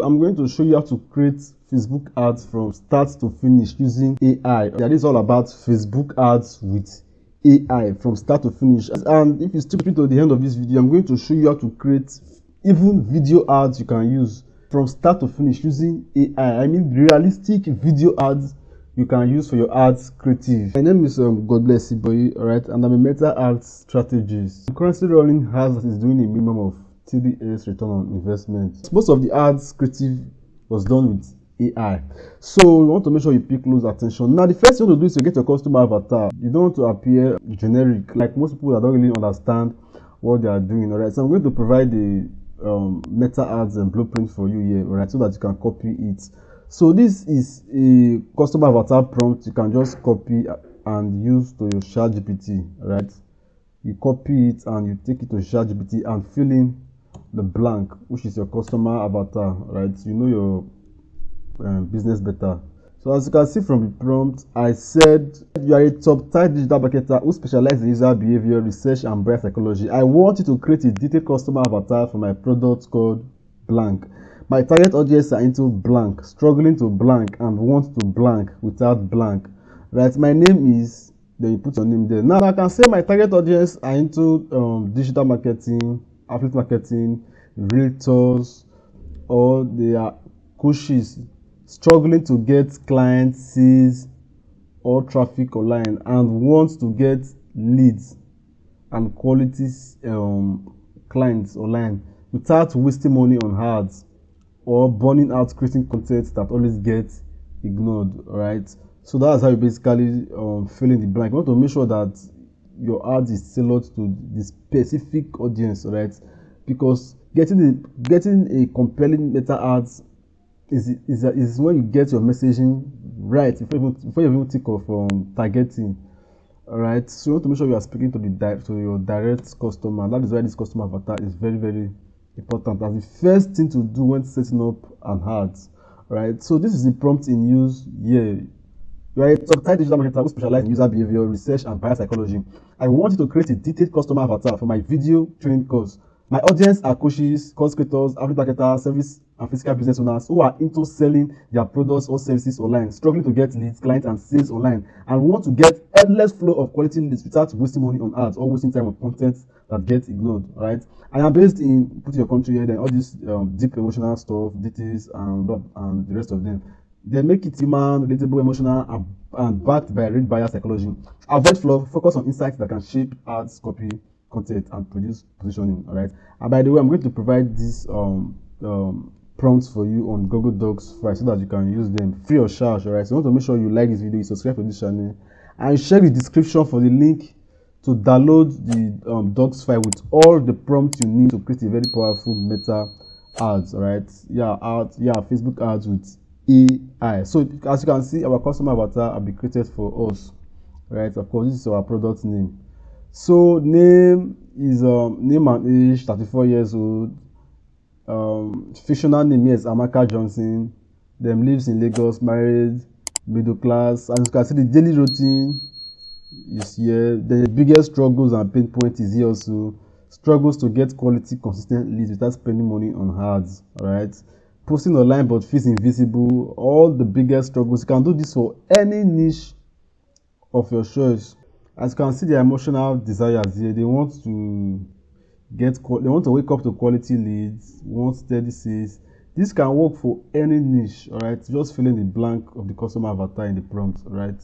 I'm going to show you how to create Facebook ads from start to finish using AI. That is all about Facebook ads with AI from start to finish. And if you stick to the end of this video, I'm going to show you how to create even video ads you can use from start to finish using AI. I mean realistic video ads you can use for your ads creative. My name is God bless you boy, alright, and I'm a meta ads strategist. I'm currently running ads that is doing a minimum of 3x return on investment. Most of the ads creative was done with AI, so you want to make sure you pay close attention. Now the first thing you want to do is to get your customer avatar. You don't want to appear generic like most people that don't really understand what they are doing. Alright, so I'm going to provide the meta ads and blueprint for you here, alright, so that you can copy it. So this is a customer avatar prompt you can just copy and use to your ChatGPT, right? You copy it and you take it to ChatGPT and fill in the blank, which is your customer avatar, right? You know your business better. So as you can see from the prompt, I said you are a top-tier digital marketer who specializes in user behavior research and brand psychology. I want you to create a detailed customer avatar for my product called blank. My target audience are into blank, struggling to blank, and want to blank without blank. Right? My name is, then you put your name there. Now I can say my target audience are into digital marketing, affiliate marketing, realtors, or they are coaches struggling to get clients, sales, or traffic online, and want to get leads and quality clients online without wasting money on ads or burning out creating content that always gets ignored. Right, so that's how you basically fill in the blank. You want to make sure that your ad is tailored to the specific audience, right? Because getting a compelling meta ads is when you get your messaging right before you even think of targeting. All right, so you want to make sure you are speaking to your direct customer. That is why this customer avatar is very, very important as the first thing to do when setting up an ad. Right, so this is the prompt in use here. You are a top-tier digital marketer who specializes in user behavior research and buyer psychology. I want you to create a detailed customer avatar for my video training course. My audience are coaches, course creators, affiliate marketers, service and physical business owners who are into selling their products or services online, struggling to get leads, clients, and sales online, and want to get endless flow of quality leads without wasting money on ads or wasting time on content that gets ignored. Right? I am based in put your country here, then all this deep emotional stuff, details, and the rest of them. They make it human, relatable, emotional, and backed by real buyer psychology. Avoid fluff, focus on insights that can shape ads, copy, content, and produce positioning. All right. And by the way, I'm going to provide these prompts for you on Google Docs file so that you can use them free of charge. All right. So you want to make sure you like this video, you subscribe to this channel, and check the description for the link to download the docs file with all the prompts you need to create a very powerful meta ads. All right. Facebook ads with AI. So as you can see, our customer avatar will be created for us, right? Of course, this is our product name. So name is name and age, 34 years old. Fictional name here is Amaka Johnson. Them lives in Lagos, married, middle class. As you can see, the daily routine is here. The biggest struggles and pain point is here also. Struggles to get quality, consistent leads without spending money on ads. All right. Posting online but feels invisible. All the biggest struggles. You can do this for any niche of your choice. As you can see, the emotional desires here. They want to wake up to quality leads, want steady sales. This can work for any niche. All right, just fill in the blank of the customer avatar in the prompt. All right,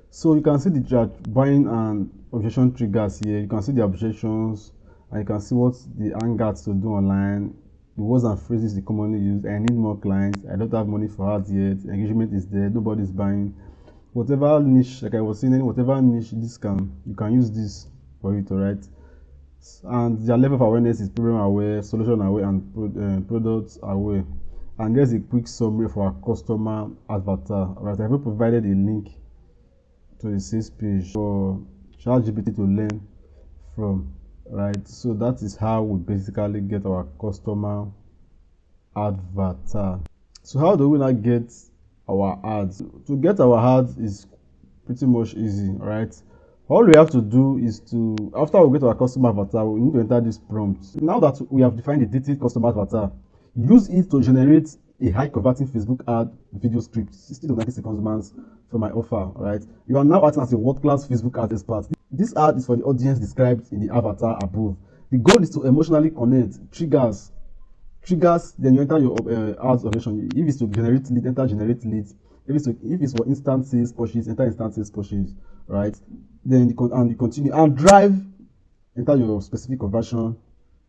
so you can see the buying and objection triggers here. You can see the objections, and you can see what the angers to do online. The words and phrases they commonly use. I need more clients. I don't have money for ads yet. Engagement is there. Nobody's buying. Whatever niche, like I was saying, whatever niche you can use this for it. Alright. And their level of awareness is problem aware, solution aware, and products aware. And there's a quick summary for our customer avatar. Alright, I've provided a link to the sales page for ChatGPT to learn from. Right, so that is how we basically get our customer avatar. So how do we now get our ads? To get our ads is pretty much easy. Right, all we have to do is to, after we get our customer avatar, we need to enter this prompt. Now that we have defined a detailed customer avatar, use it to generate a high converting Facebook ad video script, 60 to 90 seconds months for my offer, right? You are now acting as a world-class Facebook ad expert. This ad is for the audience described in the avatar above. The goal is to emotionally connect, triggers, then you enter your ads operation. If it's to generate lead, enter generate leads. If it's for instant sales pushes, enter instant sales pushes, right? Then you continue and drive, enter your specific conversion,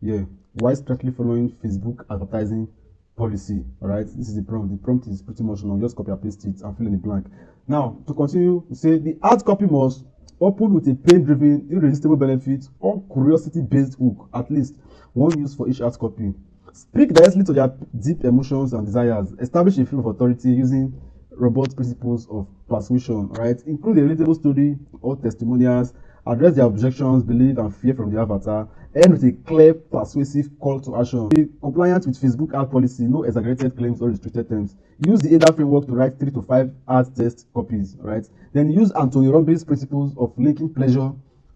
yeah, while strictly following Facebook advertising policy. All right, this is the prompt. The prompt is pretty much long. Just copy and paste it and fill in the blank. Now to continue, say the ad copy must open with a pain-driven, irresistible benefit or curiosity-based hook, at least one use for each ad copy. Speak directly to their deep emotions and desires. Establish a feel of authority using robust principles of persuasion, right? Include a relatable story or testimonials. Address their objections, belief, and fear from the avatar. End with a clear, persuasive call to action. Be compliant with Facebook ad policy. No exaggerated claims or restricted terms. Use the ADA framework to write 3 to 5 ad test copies, right? Then use Anthony Robbins' principles of linking pleasure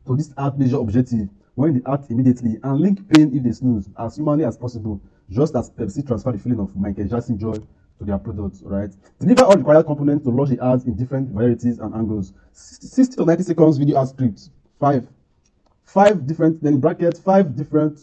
to this ad pleasure objective. When the act immediately, and link pain if they snooze as humanly as possible, just as Pepsi transfer the feeling of Michael Jackson joy to their products, right? Deliver all required components to launch the ads in different varieties and angles. 60 to 90 seconds video ad script. Five different, then in brackets, five different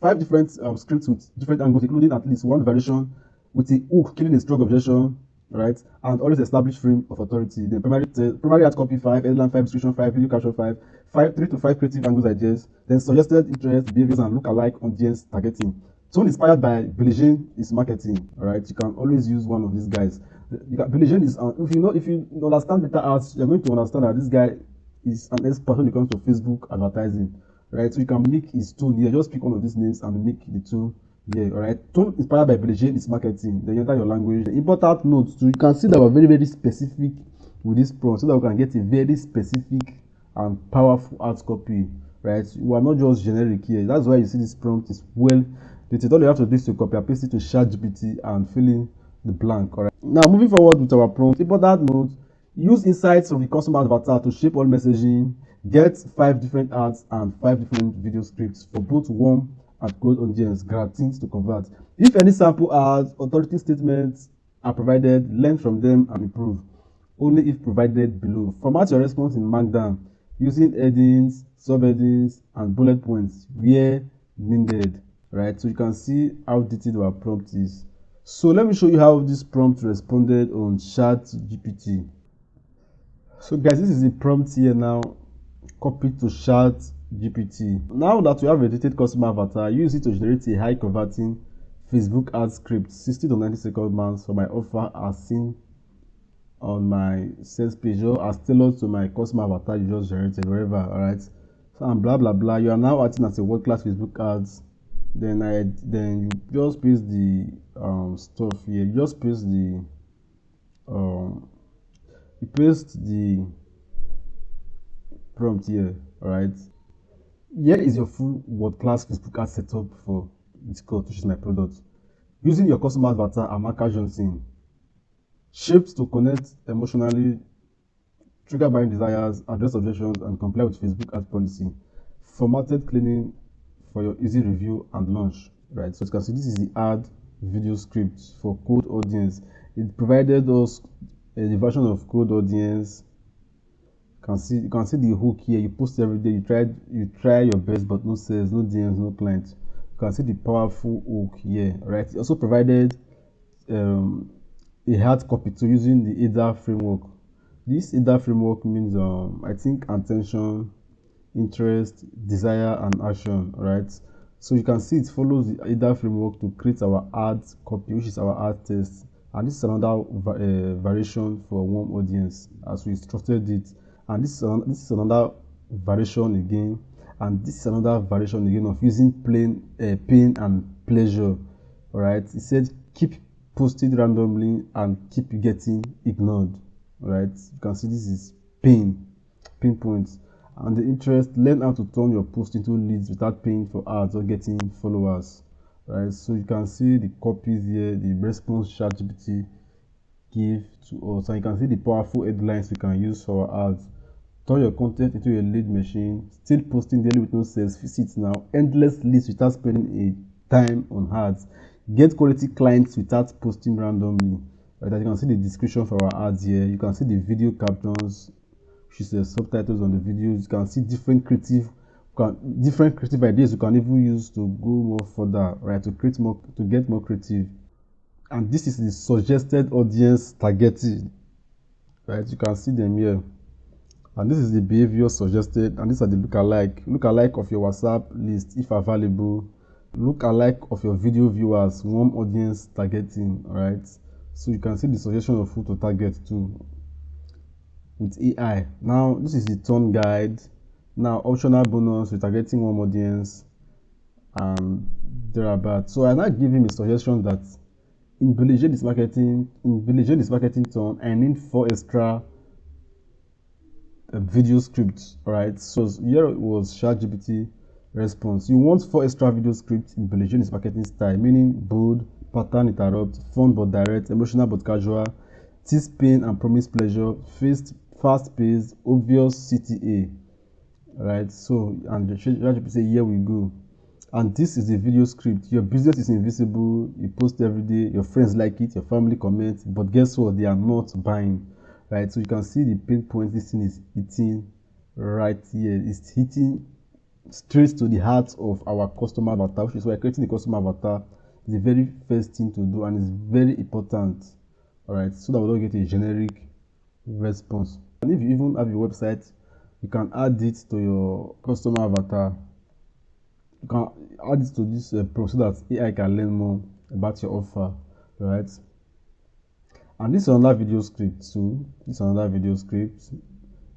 scripts with different angles, including at least one variation with a hook killing a strong objection, right? And always establish frame of authority. Then primary ad copy 5, headline 5, description 5, video caption 5, 3 to 5 creative angles ideas, then suggested interest, behaviors, and look-alike audience targeting. Tone inspired by Billie Jean is marketing, right? You can always use one of these guys. Billie Jean is, if you understand better ads, you're going to understand that this guy is an expert when it comes to Facebook advertising, right? So you can make his tone here. Just pick one of these names and make the tone here, all right? Tone inspired by Billie Jean is marketing. Then you enter your language. The important notes too. You can see that we're very, very specific with this prompt so that we can get a very specific and powerful ad copy, right? We are not just generic here. That's why you see this prompt is well dated. All you have to do is to copy and paste it to ChatGPT and fill in the blank, all right? Now moving forward with our prompt. Important note. Use insights from the customer avatar to shape all messaging. Get 5 different ads and 5 different video scripts for both warm and cold audience, guaranteed to convert. If any sample ads, authority statements are provided, learn from them and improve. Only if provided below. Format your response in Markdown using headings, subheadings, and bullet points where needed, right? So you can see how detailed our prompt is. So let me show you how this prompt responded on ChatGPT. So guys, this is the prompt here now, copied to ChatGPT. Now that we have a detailed customer avatar, use it to generate a high converting Facebook ad script, 60 to 90 second months for my offer as seen on my sales page or as tailored to my customer avatar you just generated, wherever, alright? So and blah blah blah. You are now acting as a world-class Facebook ads. Then you just paste the stuff here. You just paste the you paste the prompt here, alright? Here is your full world-class Facebook ad setup for this code, which is my product. Using your customer avatar, Amaka Johnson. Shaped to connect emotionally, trigger buying desires, address objections, and comply with Facebook ad policy. Formatted cleaning for your easy review and launch, right? So you can see this is the ad video script for cold audience. It provided us the version of cold audience. You can see the hook here. You post every day. You try your best, but no sales, no DMs, no clients. You can see the powerful hook here, right? It also provided a hard copy to using the ADA framework. This ADA framework means I think attention, interest, desire, and action, right? So you can see it follows the ADA framework to create our ad copy, which is our ad test. And this is another variation for warm audience as we structured it. And this is another variation again, and this is another variation again of using pain and pleasure. All right, it said keep posting randomly and keep getting ignored. All right, you can see this is pain points, and the interest. Learn how to turn your post into leads without paying for ads or getting followers. Right, so you can see the copies here, the response ChatGPT give to us, and you can see the powerful headlines we can use for our ads. Turn your content into a lead machine. Still posting daily with no sales. Visit now. Endless leads without spending a time on ads. get quality clients without posting randomly. Right, as you can see the description for our ads here, you can see the video captions, which is the subtitles on the videos. You can see different creative ideas you can even use to go more further, right, to create more, to get more creative. And this is the suggested audience targeting, right? You can see them here, and this is the behavior suggested, and these are the lookalike of your WhatsApp list if available, lookalike of your video viewers, warm audience targeting. All right, so you can see the suggestion of who to target to with AI. Now this is the tone guide. Now optional bonus, retargeting warm audience and thereabout. So I now give him a suggestion that in this marketing tone, I need 4 extra video scripts. All right, so here was ChatGPT response. You want 4 extra video scripts in this marketing style, meaning bold, pattern interrupt, fun but direct, emotional but casual, tease pain and promise pleasure, fast paced, obvious CTA. Right, so and ChatGPT say here we go. And this is a video script. Your business is invisible, you post every day, your friends like it, your family comments, but guess what? They are not buying. Right, so you can see the pain point this thing is hitting right here. It's hitting straight to the heart of our customer avatar, which is why creating a customer avatar is the very first thing to do, and it's very important. All right, so that we don't get a generic response. And if you even have a website, you can add it to your customer avatar. You can add it to this prompt so that AI can learn more about your offer, right? And this is another video script too. This is another video script.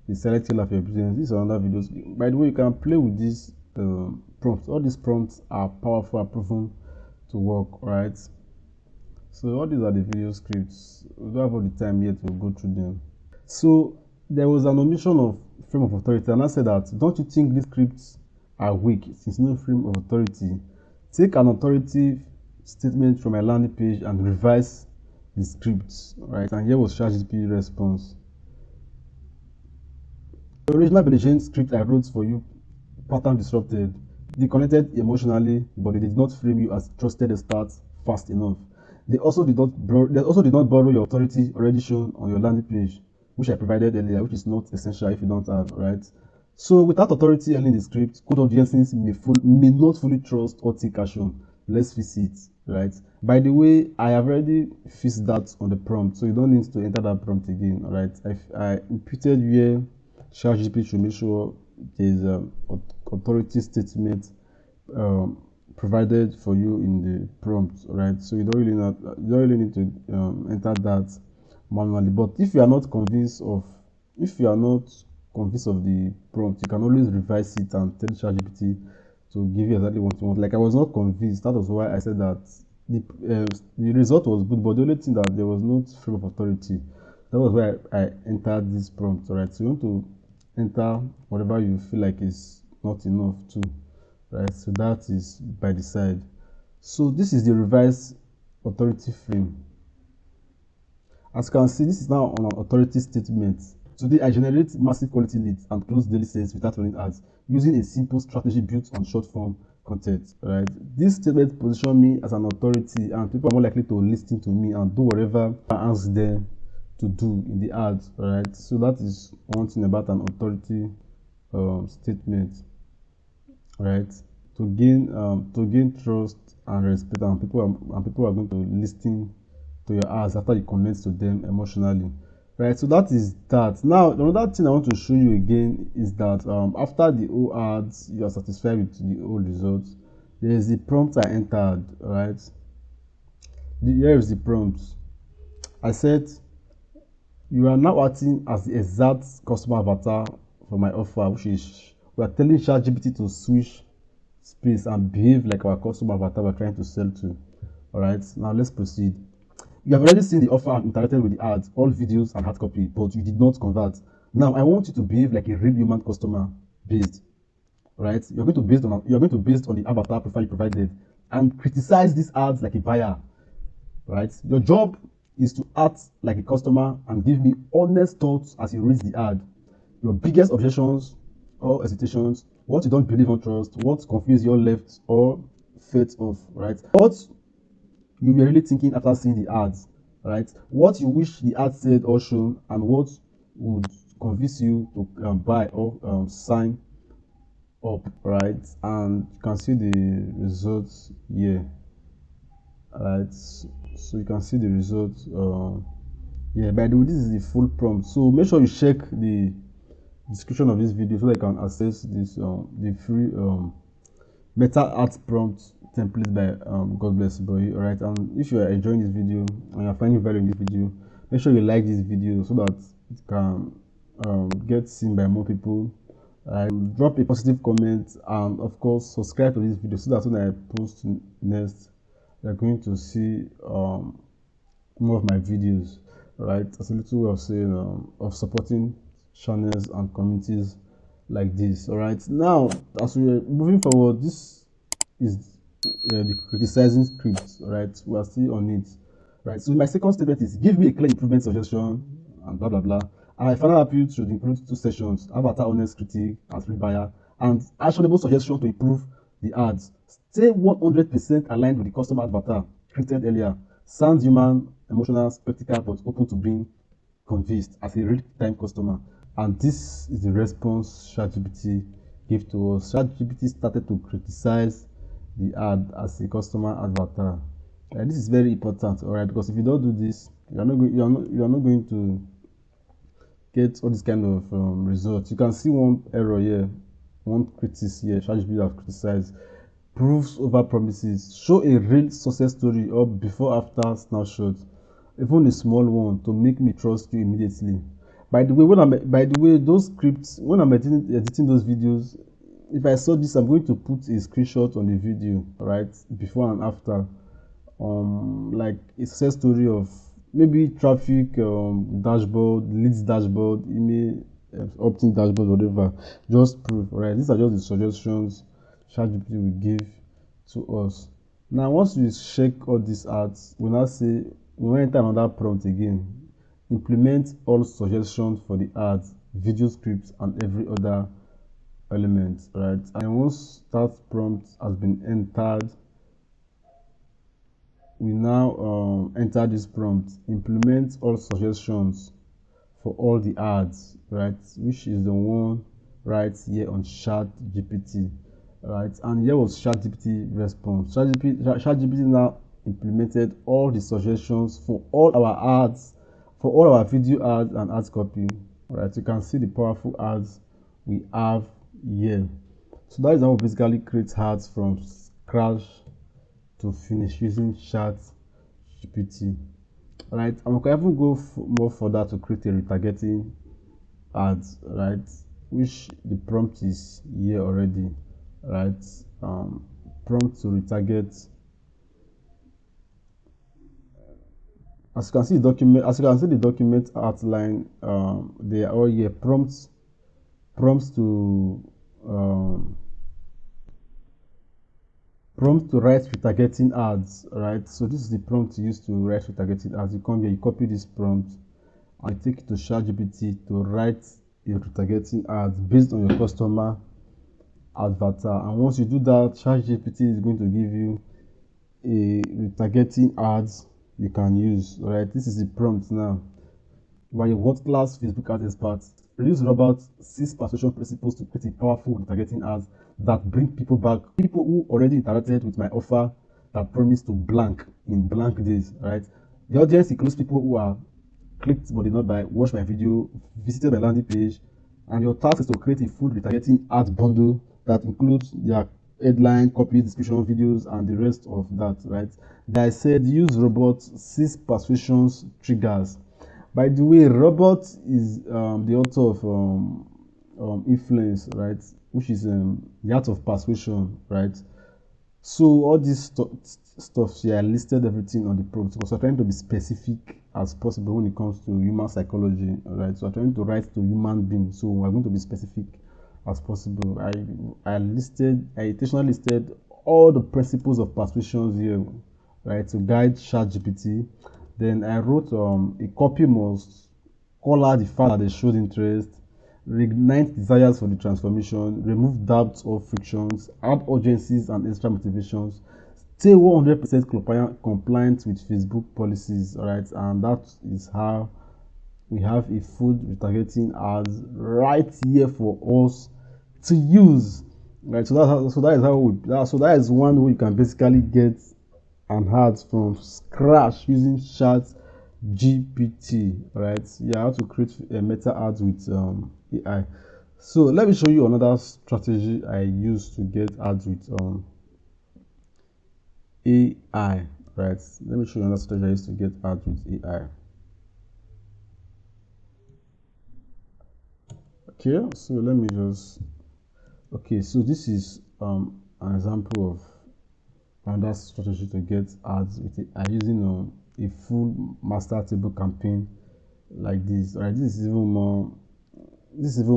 The selecting of your business. This is another video script. By the way, you can play with these prompts. All these prompts are powerful and proven to work, right? So all these are the video scripts. We don't have all the time yet to go through them. So there was an omission of frame of authority, and I said that, don't you think these scripts are weak since no frame of authority? Take an authoritative statement from a landing page and revise the scripts, right? And here was ChatGPT response. The original validation script I wrote for you, pattern disrupted. They connected emotionally, but they did not frame you as trusted expert fast enough. They also did not borrow your authority already shown on your landing page, which I provided earlier, which is not essential if you don't have, right? So without authority early in the script, code audiences may not fully trust or take action. Let's fix it, right? By the way, I have already fixed that on the prompt, so you don't need to enter that prompt again, all right? I imputed here ChatGPT to make sure there's authority statement provided for you in the prompt, right? So you don't really need to enter that manually. But if you are not convinced of the prompt, you can always revise it and tell ChatGPT to give you exactly what you want. Like, I was not convinced. That was why I said that the result was good, but the only thing that there was no frame of authority. That was why I entered this prompt. Right, so you want to enter whatever you feel like is not enough too, right? So that is by the side. So this is the revised authority frame. As you can see, this is now on an authority statement. Today, I generate massive quality leads and close daily sales without running ads using a simple strategy built on short form content, right? This statement positions me as an authority, and people are more likely to listen to me and do whatever I ask them to do in the ads, right? So that is one thing about an authority statement, right? To gain trust and respect, and people are going to listen to your ads after you connect to them emotionally, right? So that is that. Now another thing I want to show you again is that after the old ads, you are satisfied with the old results. There is the prompt I entered, right? Here is the prompt. I said, you are now acting as the exact customer avatar for my offer, which is, we are telling ChatGPT to switch space and behave like our customer avatar we're trying to sell to. All right, now let's proceed. You have already seen the offer and interacted with the ads, all videos and hard copy, but you did not convert. Now I want you to behave like a real human customer based. Right? You're going to based on the avatar profile you provided and criticize these ads like a buyer. Right? Your job is to act like a customer and give me honest thoughts as you read the ad. Your biggest objections or hesitations, what you don't believe or trust, what confuse your left or faith of, right? What you'll be really thinking after seeing the ads, right? What you wish the ad said or shown, and what would convince you to buy or sign up, right? And you can see the results here, right? So you can see the results. Yeah, by the way, this is the full prompt. So make sure you check the description of this video so that you can access this the free better art prompt template by God Bless Boy. All right, and if you are enjoying this video and you're finding value in this video, make sure you like this video so that it can get seen by more people. Drop a positive comment, and of course subscribe to this video so that when I post next, you're going to see more of my videos. Right, as a little way of saying of supporting channels and communities like this. All right, now as we're moving forward, this is the criticizing script. Right, we are still on it. Right, so my second statement is give me a clear improvement suggestion and blah blah blah. And my final appeal should include two sessions: avatar honest critique and free buyer, and actionable suggestion to improve the ads. Stay 100% aligned with the customer avatar created earlier. Sounds human, emotional, spectacle, but open to being convinced as a real-time customer. And this is the response ChatGPT gave to us. ChatGPT started to criticize the ad as a customer avatar. And this is very important, all right? Because if you don't do this, you are not going to get all this kind of results. You can see one error here, one critique here. ChatGPT have criticized. Proofs over promises. Show a real success story or before after snapshot, even a small one, to make me trust you immediately. By the way, those scripts, when I'm editing those videos, if I saw this, I'm going to put a screenshot on the video, right, before and after, like a success story of maybe traffic dashboard, leads dashboard, email opt-in dashboard, whatever. Just proof, right? These are just the suggestions ChatGPT will give to us. Now, once we check all these ads, we now say we will enter another prompt again. Implement all suggestions for the ads, video scripts, and every other element, right? And once that prompt has been entered, we now enter this prompt: implement all suggestions for all the ads, right? Which is the one right here on ChatGPT. Right, and here was ChatGPT response. ChatGPT now implemented all the suggestions for all our ads, for all our video ads and ads copy. Right, you can see the powerful ads we have here. So that is how we basically create ads from scratch to finish using ChatGPT. Right, and we can even go more further to create a retargeting ads, right, which the prompt is here already. Right, prompt to retarget. As you can see the document outline, they are all here. Prompts to write retargeting ads, right? So this is the prompt used to write retargeting ads. You come here, you copy this prompt, and you take it to ChatGPT to write a retargeting ads based on your customer avatar. And once you do that, ChatGPT is going to give you a retargeting ads you can use. Right, this is the prompt now. You are a world-class Facebook ads expert. Use about 6 persuasion principles to create a powerful retargeting ads that bring people back. People who already interacted with my offer that promise to blank in blank days. Right, the audience includes people who are clicked but did not buy, watched my video, visited my landing page, and your task is to create a full retargeting ad bundle that includes their headline, copy, description, videos, and the rest of that, right? I said use Robot 6 persuasions triggers. By the way, Robot is the author of Influence, right? Which is the art of persuasion, right? So all this stuff here, I listed everything on the prompt because we're trying to be specific as possible when it comes to human psychology, right? So I'm trying to write to human beings, so we're going to be specific as possible. I intentionally listed all the principles of persuasions here, right, to guide ChatGPT. Then I wrote a copy must call out the fact that they showed interest, reignite desires for the transformation, remove doubts or frictions, add urgencies and extra motivations, stay 100% compliant with Facebook policies. All right, and that is how we have a full retargeting ads right here for us to use. Right, that is one way you can basically get an ad from scratch using ChatGPT. Right, yeah, how to create a meta ads with AI. So let me show you another strategy I use to get ads with AI. Right, let me show you another strategy I use to get ads with AI. Okay, so let me just okay, so this is an example of another strategy to get ads with it. I'm using a full master table campaign like this. All right, this is even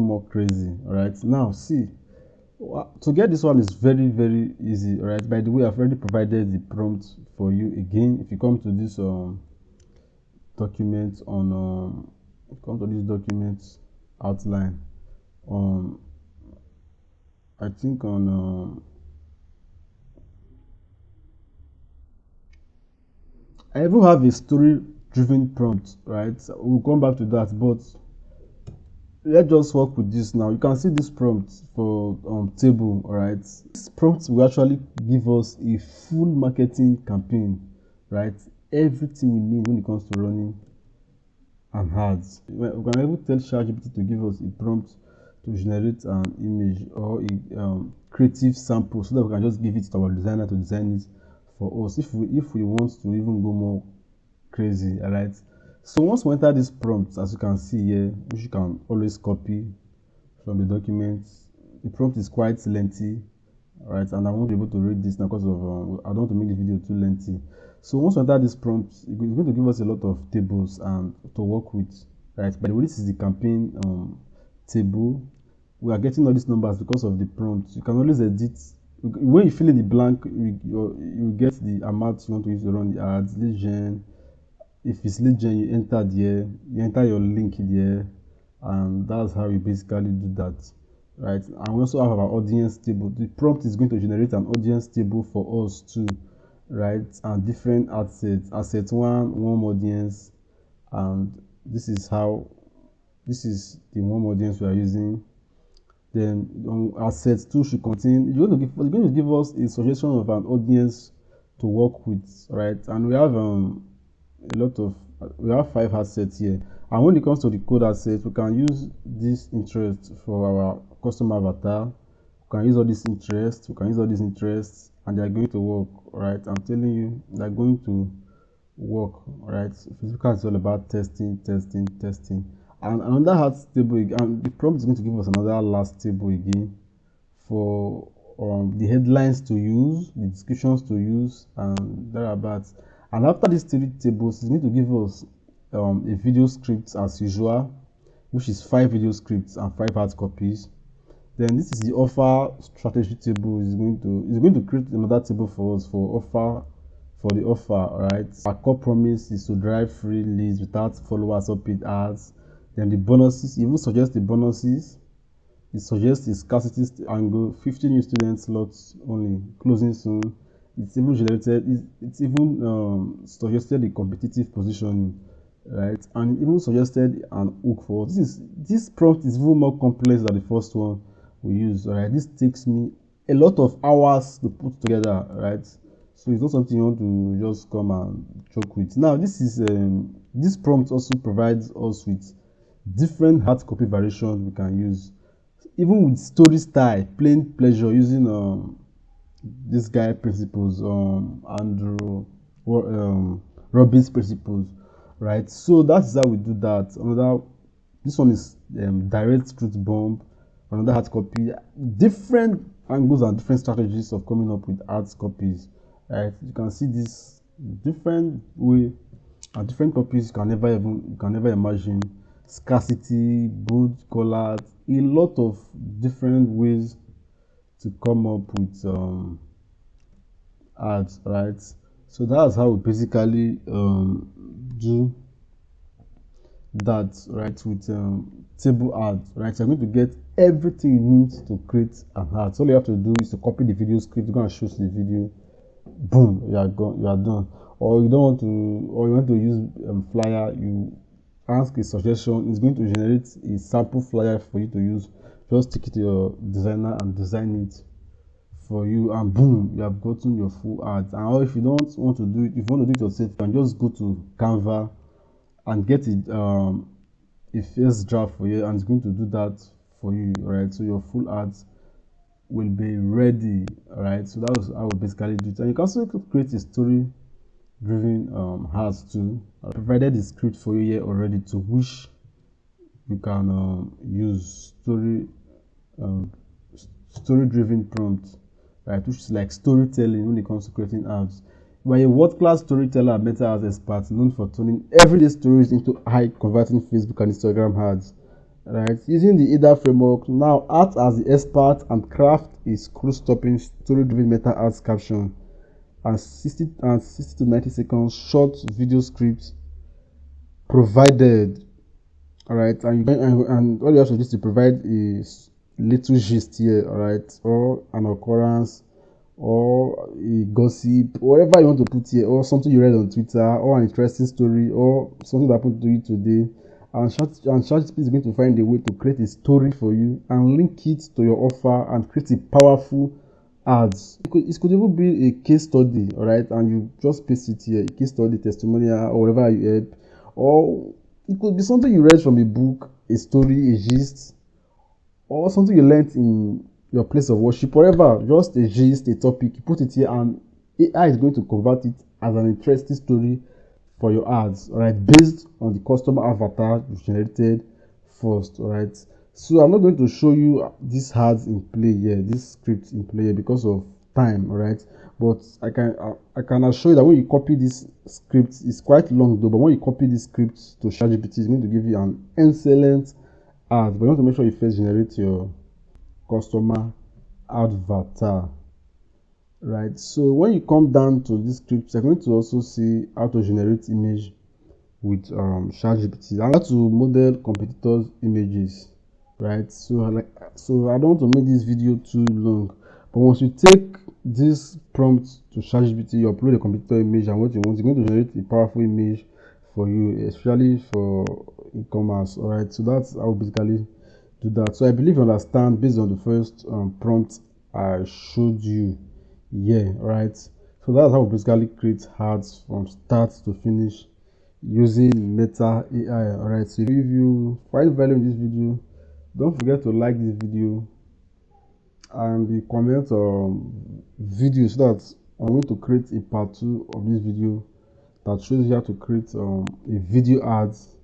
more crazy. All right, now see, to get this one is very easy. All right, by the way, I've already provided the prompt for you. Again, if you come to this document on come to this document outline I think on I even have a story driven prompt, right? We'll come back to that, but let's just work with this now. You can see this prompt for table. All right, this prompt will actually give us a full marketing campaign, right? Everything we need when it comes to running an ads. We can even tell ChatGPT to give us a prompt to generate an image or a creative sample, so that we can just give it to our designer to design it for us if we want to even go more crazy. All right, so once we enter this prompt, as you can see here, which you can always copy from the document, the prompt is quite lengthy. All right, and I won't be able to read this now because of I don't want to make the video too lengthy. So once we enter this prompt, it's going to give us a lot of tables and to work with. Right, by the way, this is the campaign table. We are getting all these numbers because of the prompt. You can always edit. When you fill in the blank, you get the amount you want to use to run the ads. Lead gen. If it's lead gen, you enter there. You enter your link there, and that's how you basically do that. Right, and we also have our audience table. The prompt is going to generate an audience table for us too, right? And different assets. Asset one, warm audience, and this is the warm audience we are using. Then asset 2 should contain, you're going to give us a suggestion of an audience to work with, right? And we have we have 5 assets here, and when it comes to the code assets, we can use this interest for our customer avatar. We can use all these interests, and they're going to work. Right, I'm telling you, they're going to work. Right, Facebook ads is all about testing. And another hard table, and the prompt is going to give us another last table again for the headlines to use, the descriptions to use, and thereabouts. And after these 3 tables, it's going to give us a video script as usual, which is 5 video scripts and 5 hard copies. Then this is the offer strategy table. It's going to create another table for us for the offer. Right, our core promise is to drive free leads without followers or paid ads. Then the bonuses, even suggest the bonuses. It suggests a scarcity angle, 50 new student slots only, closing soon. It's even suggested a competitive positioning, right? And even suggested an hook for this prompt is even more complex than the first one we used. Right, this takes me a lot of hours to put together, right? So it's not something you want to just come and joke with. Now this prompt also provides us with different hard copy variations we can use, even with story style, plain pleasure, using this guy principles, Andrew Robbins principles, right? So that's how we do that. This one is direct truth bomb, another hard copy, different angles and different strategies of coming up with hard copies, right? You can see this different way and different copies you can never imagine. Scarcity, bold colors, a lot of different ways to come up with ads, right? So that's how we basically do that, right, with table ads, right? You're going to get everything you need to create an ad. So all you have to do is to copy the video script. You're going to shoot the video, boom, you are gone, you are done. Or you don't want to, or you want to use flyer, you ask a suggestion, it's going to generate a sample flyer for you to use. Just take it to your designer and design it for you, and boom, you have gotten your full ads. And or if you don't want to do it, if you want to do it yourself, you can just go to Canva and get it a first draft for you, and it's going to do that for you, right? So your full ads will be ready, right? So that was how we basically do it. And you can also create a story driven ads too. I provided the script for you here already, to which you can use story driven prompt, right, which is like storytelling when it comes to creating ads. We're a world-class storyteller and mental health expert known for turning everyday stories into high converting Facebook and Instagram ads, right? Using the ADA framework, now act as the expert and craft a scroll-stopping story-driven meta ads caption and 60 to 90 seconds short video scripts provided. All right, and all you have to do is to provide a little gist here, all right, or an occurrence, or a gossip, whatever you want to put here, or something you read on Twitter, or an interesting story, or something that happened to you today. And ChatGPT is going to find a way to create a story for you and link it to your offer and create a powerful ads. It could even be a case study, all right, and you just paste it here, a case study, testimonial, or whatever you help, or it could be something you read from a book, a story, a gist, or something you learned in your place of worship, whatever, just a gist, a topic, you put it here, and AI is going to convert it as an interesting story for your ads, all right, based on the customer avatar you generated first, all right. So I'm not going to show you these ads in play here, this script in play here, because of time, all right. But I can assure you that when you copy this script, it's quite long though, but when you copy this script to ChatGPT, it's going to give you an excellent ad. But you want to make sure you first generate your customer avatar, right? So when you come down to this script, you're going to also see how to generate image with ChatGPT and how to model competitors' images, right? So I don't want to make this video too long, but once you take this prompt to ChatGPT, you upload a competitor image and what you want, you're going to generate a powerful image for you, especially for e-commerce, all right. So that's how we basically do that. So I believe you understand based on the first prompt I showed you. Yeah, right. So that's how we basically create ads from start to finish using Meta AI. All right. So if you find value in this video, don't forget to like this video and comment video, so that I'm going to create a part 2 of this video that shows you how to create a video ads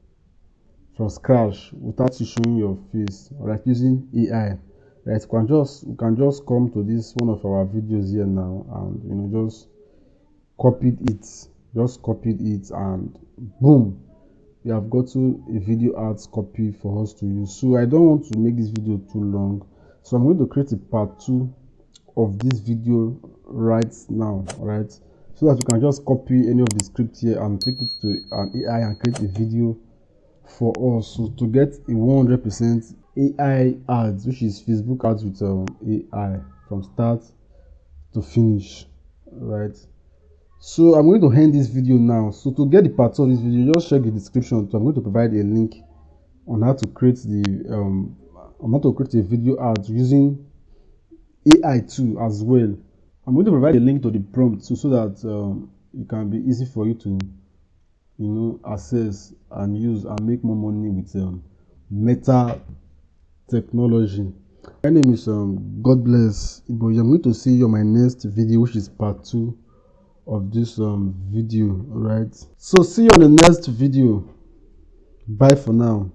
from scratch without you showing your face, like using AI. Right, you can just come to this one of our videos here now, and just copy it, and boom, we have got to a video ads copy for us to use. So I don't want to make this video too long, so I'm going to create a part 2 of this video right now, right, so that you can just copy any of the script here and take it to an AI and create a video for us, so to get a 100% AI ads, which is Facebook ads with AI from start to finish, right? So I'm going to end this video now. So to get the part of this video, just check the description. So I'm going to provide a link on how to create a video ad using AI too as well. I'm going to provide a link to the prompt so that it can be easy for you to access and use and make more money with Meta technology. My name is God Bless Iboy. I'm going to see you on my next video, which is part 2 of this video. All right, so see you on the next video. Bye for now.